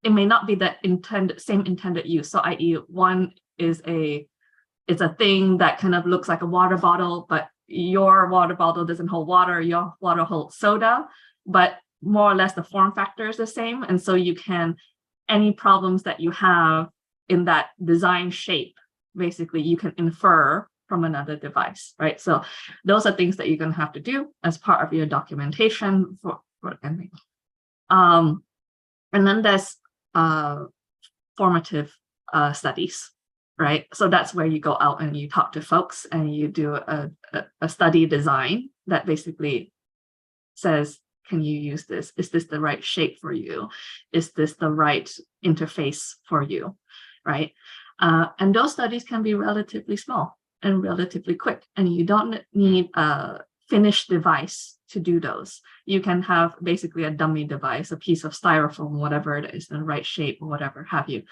It may not be that same intended use. So i.e. one is it's a thing that kind of looks like a water bottle, but your water bottle doesn't hold water, your water holds soda, but more or less the form factor is the same. And so you can, any problems that you have in that design shape, basically you can infer from another device, right? So those are things that you're going to have to do as part of your documentation for anything. And then there's formative studies, right? So that's where you go out and you talk to folks and you do a study design that basically says, can you use this? Is this the right shape for you? Is this the right interface for you, right? And those studies can be relatively small and relatively quick, and you don't need a finished device to do those. You can have basically a dummy device, a piece of styrofoam, whatever it is, in the right shape or whatever have you.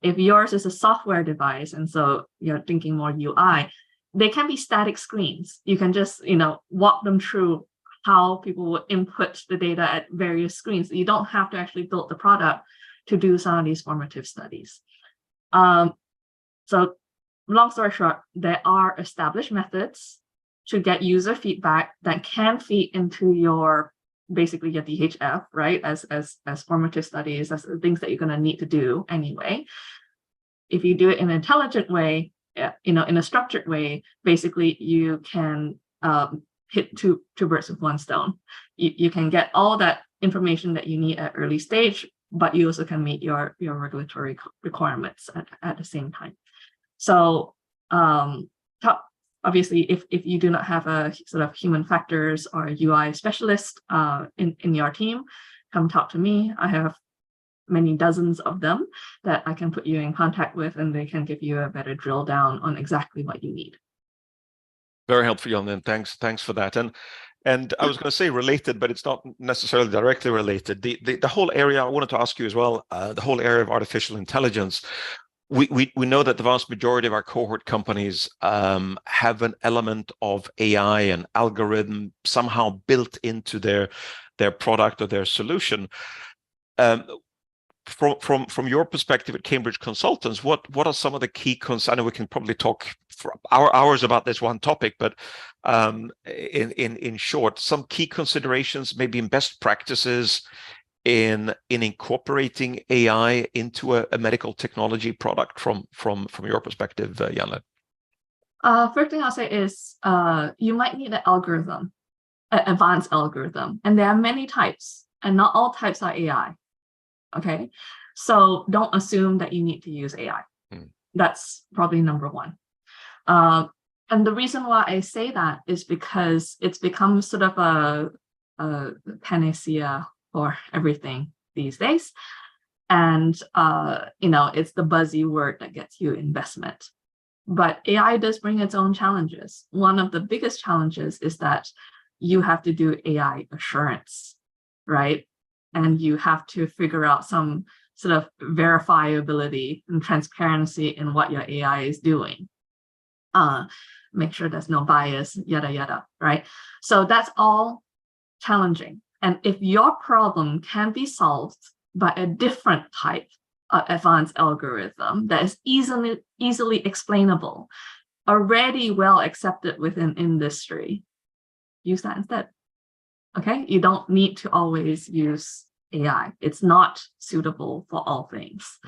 If yours is a software device, and so you're thinking more UI, they can be static screens. You can just, walk them through how people will input the data at various screens. You don't have to actually build the product to do some of these formative studies. So long story short, there are established methods to get user feedback that can feed into your DHF, right? As formative studies, as things that you're going to need to do anyway. If you do it in an intelligent way, in a structured way, basically you can hit two birds with one stone. You can get all that information that you need at early stage, but you also can meet your regulatory requirements at the same time. So obviously, if you do not have a sort of human factors or UI specialist in your team, come talk to me. I have many dozens of them that I can put you in contact with, and they can give you a better drill down on exactly what you need. Very helpful, Jan, and thanks for that. And I was going to say related, but it's not necessarily directly related. The whole area I wanted to ask you as well, the whole area of artificial intelligence. We know that the vast majority of our cohort companies have an element of AI and algorithm somehow built into their product or their solution. From your perspective at Cambridge Consultants, what are some of the key concerns? I know we can probably talk for hours about this one topic, but in short, some key considerations, maybe in best practices in incorporating AI into a medical technology product from your perspective, Jan. First thing I'll say is you might need an algorithm, an advanced algorithm, and there are many types, and not all types are AI. Okay, so don't assume that you need to use AI. That's probably number one. And the reason why I say that is because it's become sort of a panacea for everything these days. And, it's the buzzy word that gets you investment. But AI does bring its own challenges. One of the biggest challenges is that you have to do AI assurance, right? And you have to figure out some sort of verifiability and transparency in what your AI is doing. Make sure there's no bias, yada, yada, right? So that's all challenging. And if your problem can be solved by a different type of advanced algorithm that is easily explainable, already well accepted within industry, use that instead. Okay, you don't need to always use AI. It's not suitable for all things.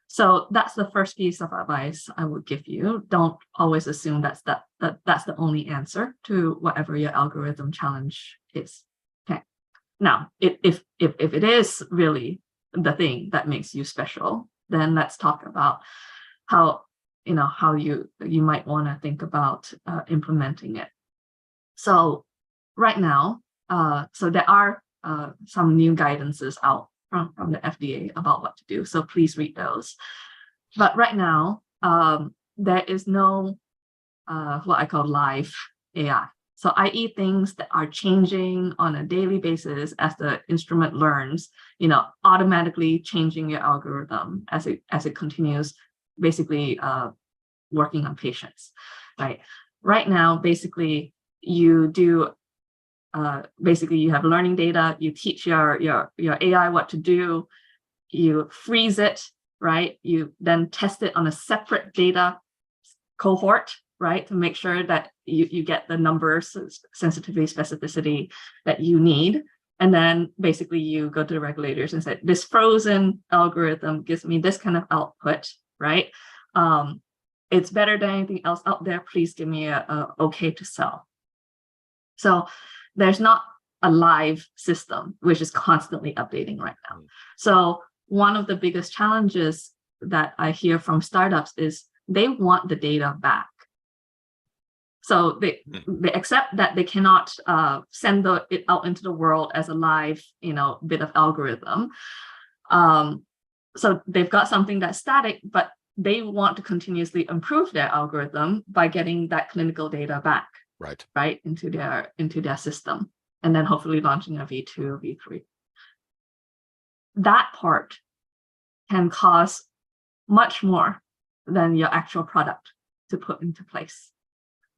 So that's the first piece of advice I would give you. Don't always assume that's the only answer to whatever your algorithm challenge is. Okay. Now, if it is really the thing that makes you special, then let's talk about how you might want to think about implementing it. So right now, so there are some new guidances out from the FDA about what to do. So please read those. But right now, there is no what I call live AI. So i.e. things that are changing on a daily basis as the instrument learns, automatically changing your algorithm as it continues basically working on patients, right? Right now, basically, you do you have learning data, you teach your AI what to do, you freeze it, right? You then test it on a separate data cohort, right? To make sure that you get the numbers, sensitivity, specificity that you need. And then basically you go to the regulators and say, this frozen algorithm gives me this kind of output, right? It's better than anything else out there. Please give me a okay to sell. So there's not a live system, which is constantly updating right now. So one of the biggest challenges that I hear from startups is they want the data back. So they accept that they cannot send it out into the world as a live, bit of algorithm. So they've got something that's static, but they want to continuously improve their algorithm by getting that clinical data back. Right into their system, and then hopefully launching a V2 or V3. That part can cost much more than your actual product to put into place.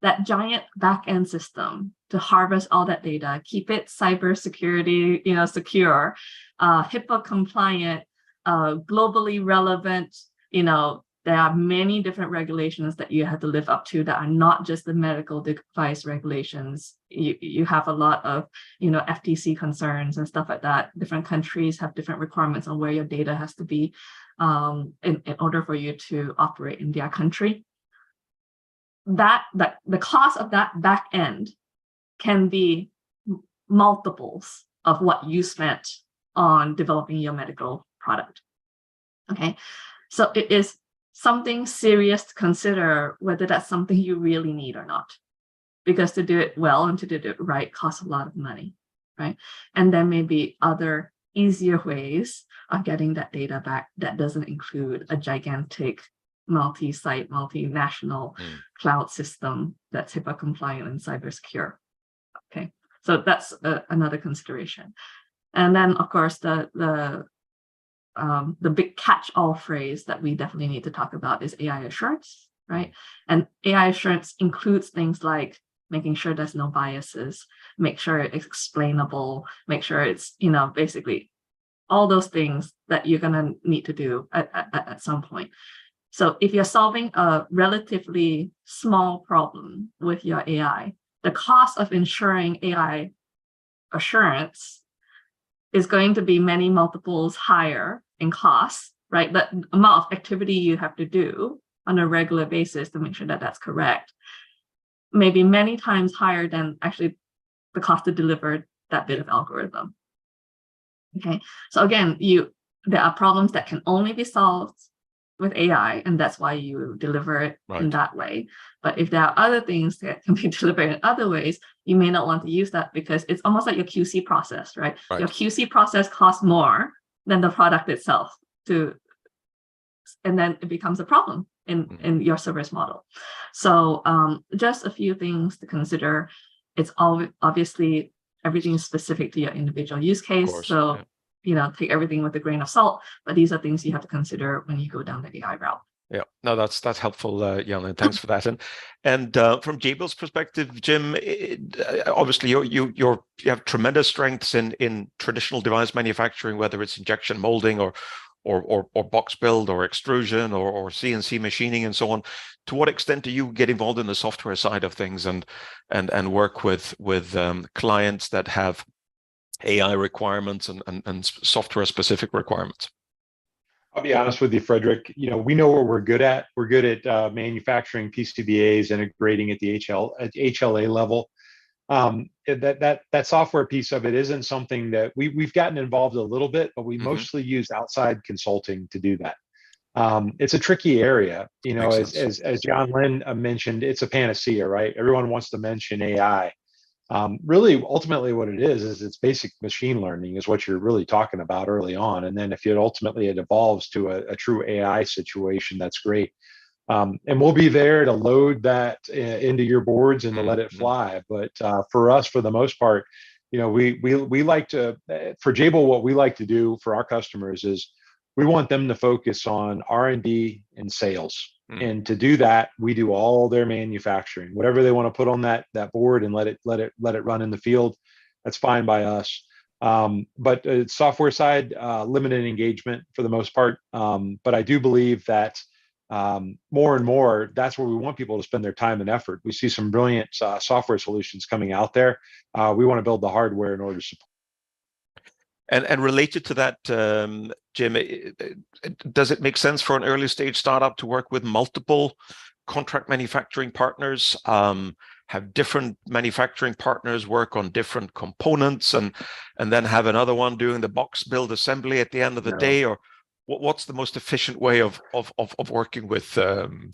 That giant back-end system to harvest all that data, keep it cybersecurity, secure, HIPAA compliant, globally relevant, there are many different regulations that you have to live up to that are not just the medical device regulations. You have a lot of, FTC concerns and stuff like that. Different countries have different requirements on where your data has to be in order for you to operate in their country. That the cost of that back end can be multiples of what you spent on developing your medical product. Okay, so it is something serious to consider whether that's something you really need or not, because to do it well and to do it right costs a lot of money, right? And there may be other easier ways of getting that data back that doesn't include a gigantic multi-site, multinational cloud system that's HIPAA compliant and cyber secure. Okay, so that's another consideration. And then, of course, the big catch-all phrase that we definitely need to talk about is AI assurance, right? And AI assurance includes things like making sure there's no biases, make sure it's explainable, make sure it's, basically all those things that you're going to need to do at some point. So if you're solving a relatively small problem with your AI, the cost of ensuring AI assurance is going to be many multiples higher in cost, right? The amount of activity you have to do on a regular basis to make sure that that's correct may be many times higher than actually the cost to deliver that bit of algorithm. Okay, so again, there are problems that can only be solved with AI, and that's why you deliver it in that way. But if there are other things that can be delivered in other ways, you may not want to use that, because it's almost like your QC process, right? Your QC process costs more than the product itself and then it becomes a problem in your service model. So just a few things to consider. It's obviously everything is specific to your individual use case. So take everything with a grain of salt, but these are things you have to consider when you go down the AI route. Yeah, no, that's helpful, Jan, and thanks for that. And from Jabil's perspective, Jim, obviously you have tremendous strengths in traditional device manufacturing, whether it's injection molding or box build or extrusion or CNC machining and so on. To what extent do you get involved in the software side of things and work with clients that have AI requirements and software specific requirements? I'll be honest with you, Frederick. We know what we're good at. We're good at manufacturing PCBAs, integrating at the HLA level. That software piece of it isn't something that we've gotten involved a little bit, but we mostly use outside consulting to do that. It's a tricky area, as John Lynn mentioned. It's a panacea, right? Everyone wants to mention AI. Really, ultimately, what it is it's basic machine learning is what you're really talking about early on, and then if it ultimately evolves to a true AI situation, that's great. And we'll be there to load that into your boards and to let it fly. But for us, for the most part, we like to, for Jabil, what we like to do for our customers is we want them to focus on R&D and sales. And to do that, we do all their manufacturing, whatever they want to put on that board and let it run in the field. That's fine by us. But software side, limited engagement for the most part. But I do believe that more and more, that's where we want people to spend their time and effort. We see some brilliant software solutions coming out there. We want to build the hardware in order to support. And related to that, Jim, does it make sense for an early stage startup to work with multiple contract manufacturing partners, have different manufacturing partners work on different components, and then have another one doing the box build assembly at the end of the day? Or what's the most efficient way of working with an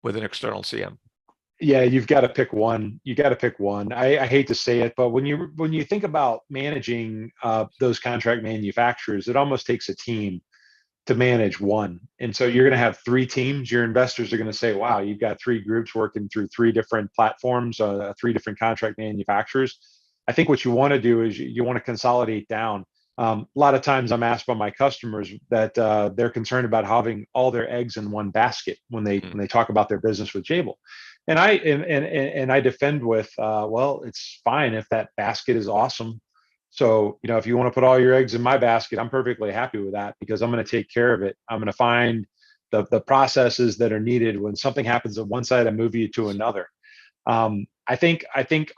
external CM? Yeah, you've got to pick one. You got to pick one. I hate to say it, but when you think about managing those contract manufacturers, it almost takes a team to manage one. And so you're going to have three teams. Your investors are going to say, wow, you've got three groups working through three different platforms, three different contract manufacturers. I think what you want to do is you want to consolidate down. A lot of times I'm asked by my customers that they're concerned about having all their eggs in one basket when they talk about their business with Jabil. And I defend with, well, it's fine if that basket is awesome. So, if you want to put all your eggs in my basket, I'm perfectly happy with that, because I'm going to take care of it. I'm going to find the processes that are needed when something happens on one side, I move you to another. I think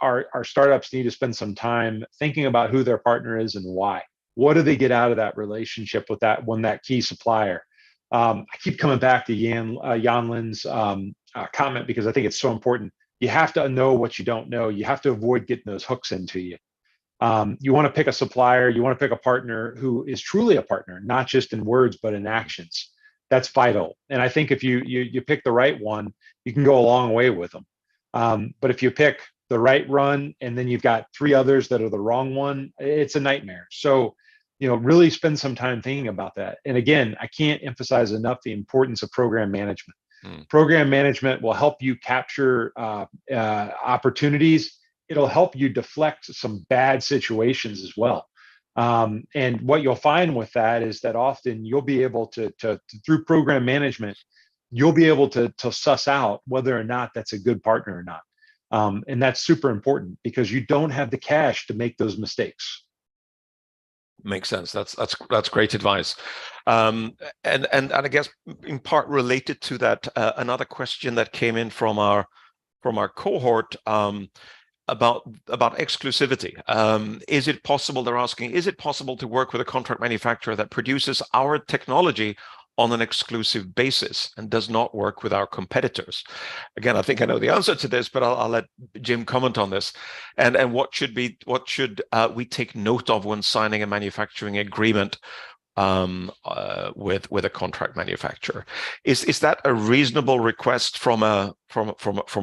our startups need to spend some time thinking about who their partner is and why. What do they get out of that relationship with that key supplier? I keep coming back to Jan Lin's comment, because I think it's so important. you have to know what you don't know. You have to avoid getting those hooks into you. You want to pick a supplier, you want to pick a partner who is truly a partner, not just in words, but in actions. That's vital. And I think if you pick the right one, you can go a long way with them. But if you pick the right run and then you've got three others that are the wrong one, it's a nightmare. So, really spend some time thinking about that. And again, I can't emphasize enough the importance of program management. Program management will help you capture opportunities. It'll help you deflect some bad situations as well. And what you'll find with that is that often you'll be able to through program management, you'll be able to suss out whether or not that's a good partner or not. And that's super important because you don't have the cash to make those mistakes. Makes sense. That's great advice. And I guess in part related to that, another question that came in from our cohort about exclusivity. Is it possible, they're asking, is it possible to work with a contract manufacturer that produces our technology on an exclusive basis and does not work with our competitors? Again, I think I know the answer to this, but I'll let Jim comment on this. And what should we take note of when signing a manufacturing agreement with a contract manufacturer? Is that a reasonable request from a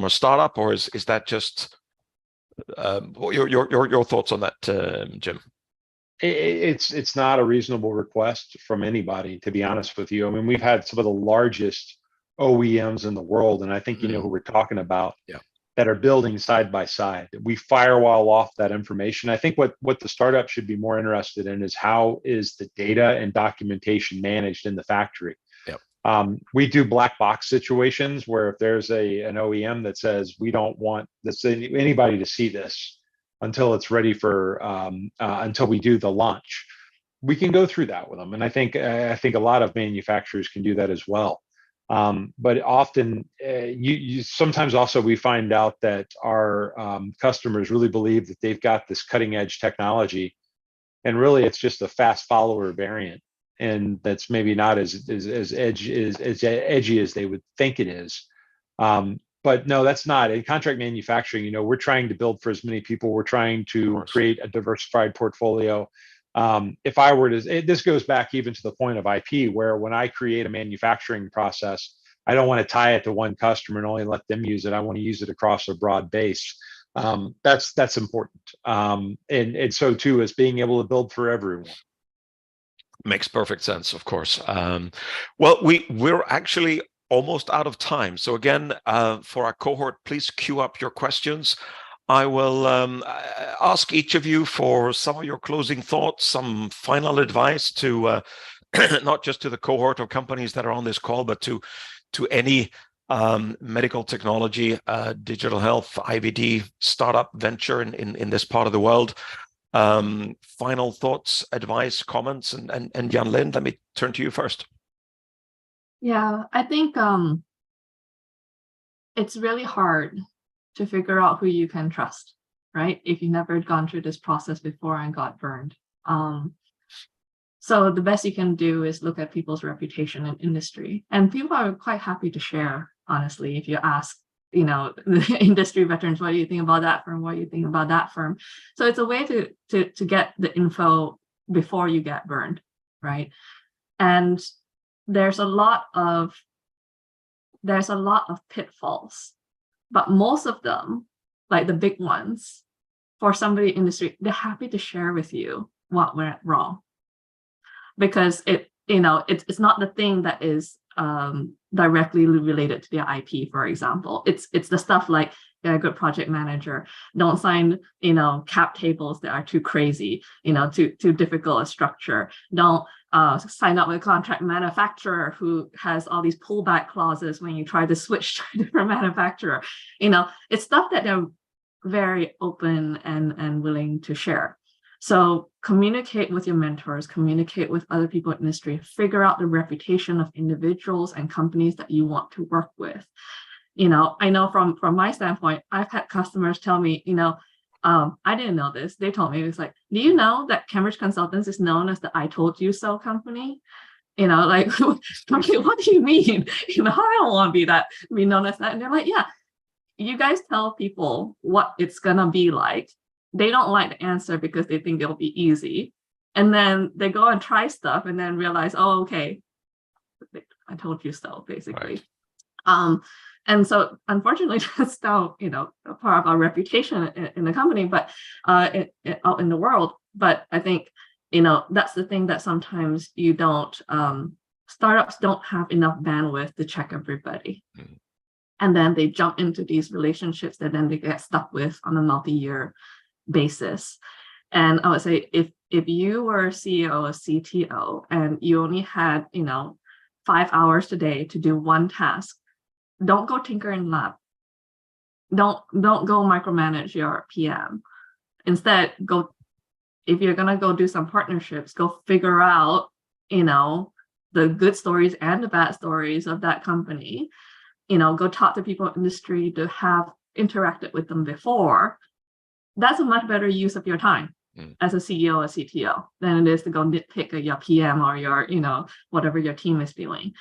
startup, or is that just your thoughts on that, Jim? It's not a reasonable request from anybody, to be honest with you. I mean, we've had some of the largest OEMs in the world, and I think you know who we're talking about, that are building side by side. We firewall off that information. I think what the startup should be more interested in is how is the data and documentation managed in the factory. We do black box situations where if there's an OEM that says we don't want anybody to see this until it's ready for until we do the launch, we can go through that with them. And I think a lot of manufacturers can do that as well. But often you sometimes also we find out that our customers really believe that they've got this cutting edge technology, and really it's just a fast follower variant, and that's maybe not as edgy as they would think it is. But no, that's not. In contract manufacturing, we're trying to build for as many people. We're trying to create a diversified portfolio. If I were to, this goes back even to the point of IP, where when I create a manufacturing process, I don't want to tie it to one customer and only let them use it. I want to use it across a broad base. That's important. And so too is being able to build for everyone. Makes perfect sense, of course. Well, we're actually almost out of time. So again, for our cohort, please queue up your questions. I will ask each of you for some of your closing thoughts, some final advice to not just to the cohort of companies that are on this call, but to any medical technology, digital health, IVD startup venture in this part of the world. Final thoughts, advice, comments, and Jan-Lin, let me turn to you first. Yeah, I think it's really hard to figure out who you can trust, right? If you've never gone through this process before and got burned. So the best you can do is look at people's reputation in industry. And people are quite happy to share, honestly, if you ask, the industry veterans, what do you think about that firm? What do you think about that firm? So it's a way to get the info before you get burned, right? And there's a lot of pitfalls, but most of them, like the big ones, for somebody in the industry, they're happy to share with you what went wrong, because it's not the thing that is directly related to their IP, for example. It's the stuff like, a good project manager, don't sign cap tables that are too crazy, too difficult a structure. Don't sign up with a contract manufacturer who has all these pullback clauses when you try to switch to a different manufacturer. It's stuff that they're very open and willing to share. So communicate with your mentors, communicate with other people in the industry, figure out the reputation of individuals and companies that you want to work with. I know from my standpoint, I've had customers tell me, I didn't know this. They told me, it was like, do you know that Cambridge Consultants is known as the I told you so company? Like, what do you mean? I don't want to be known as that. And they're like, yeah, you guys tell people what it's gonna be like. They don't like the answer because they think it'll be easy. And then they go and try stuff and then realize, oh, okay, I told you so, basically. Right. And so unfortunately, that's now, a part of our reputation in the company, but out in the world. But I think, that's the thing that sometimes you don't, startups don't have enough bandwidth to check everybody. Mm. And then they jump into these relationships that then they get stuck with on a multi-year basis. And I would say if you were a CEO or CTO and you only had, 5 hours a day to do one task, don't go tinker in lab. Don't go micromanage your PM. Instead, if you're gonna go do some partnerships, go figure out, the good stories and the bad stories of that company. Go talk to people in the industry to have interacted with them before. That's a much better use of your time as a CEO or CTO than it is to go nitpick your PM or your, whatever your team is doing.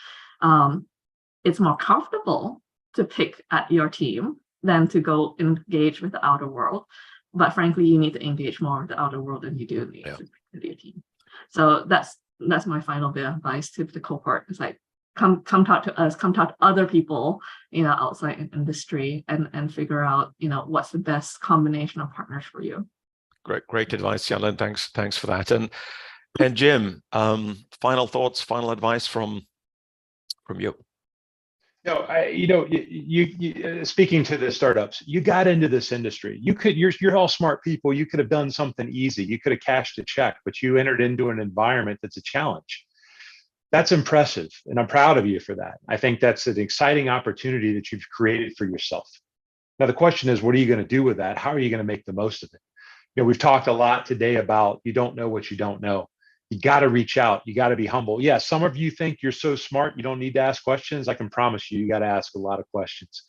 It's more comfortable to pick at your team than to go engage with the outer world. But frankly, you need to engage more with the outer world than you do with your team. So that's my final bit of advice to the cohort. It's like, come talk to us, come talk to other people, outside in industry and figure out, what's the best combination of partners for you. Great advice, Yan-Lin. Thanks for that. And Jim, final thoughts, final advice from you. No, you speaking to the startups, you got into this industry. You're all smart people. You could have done something easy. You could have cashed a check, but you entered into an environment that's a challenge. That's impressive, and I'm proud of you for that. I think that's an exciting opportunity that you've created for yourself. Now, the question is, what are you going to do with that? How are you going to make the most of it? We've talked a lot today about you don't know what you don't know. You got to reach out. You got to be humble. Yeah, some of you think you're so smart, you don't need to ask questions. I can promise you, you got to ask a lot of questions.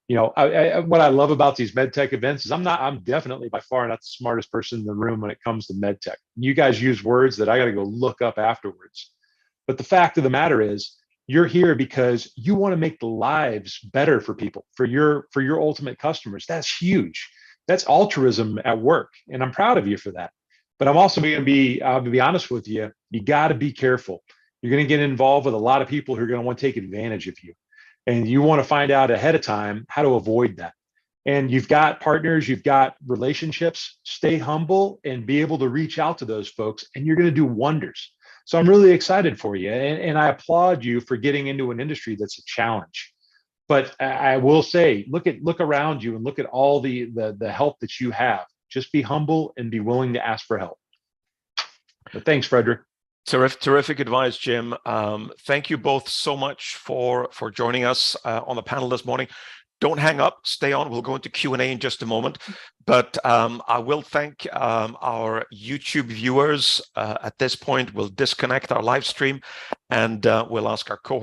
What I love about these MedTech events is I'm definitely by far not the smartest person in the room when it comes to MedTech. You guys use words that I got to go look up afterwards. But the fact of the matter is, you're here because you want to make the lives better for people, for your ultimate customers. That's huge. That's altruism at work, and I'm proud of you for that. But I'm also going to be honest with you. You got to be careful. You're going to get involved with a lot of people who are going to want to take advantage of you, and you want to find out ahead of time how to avoid that. And you've got partners, you've got relationships. Stay humble and be able to reach out to those folks, and you're going to do wonders. So I'm really excited for you, and I applaud you for getting into an industry that's a challenge. But I will say, look around you and look at all the help that you have. Just be humble and be willing to ask for help. But thanks, Frederick. Terrific advice, Jim. Thank you both so much for joining us on the panel this morning. Don't hang up, stay on. We'll go into Q&A in just a moment. But I will thank our YouTube viewers. At this point, we'll disconnect our live stream and we'll ask our cohort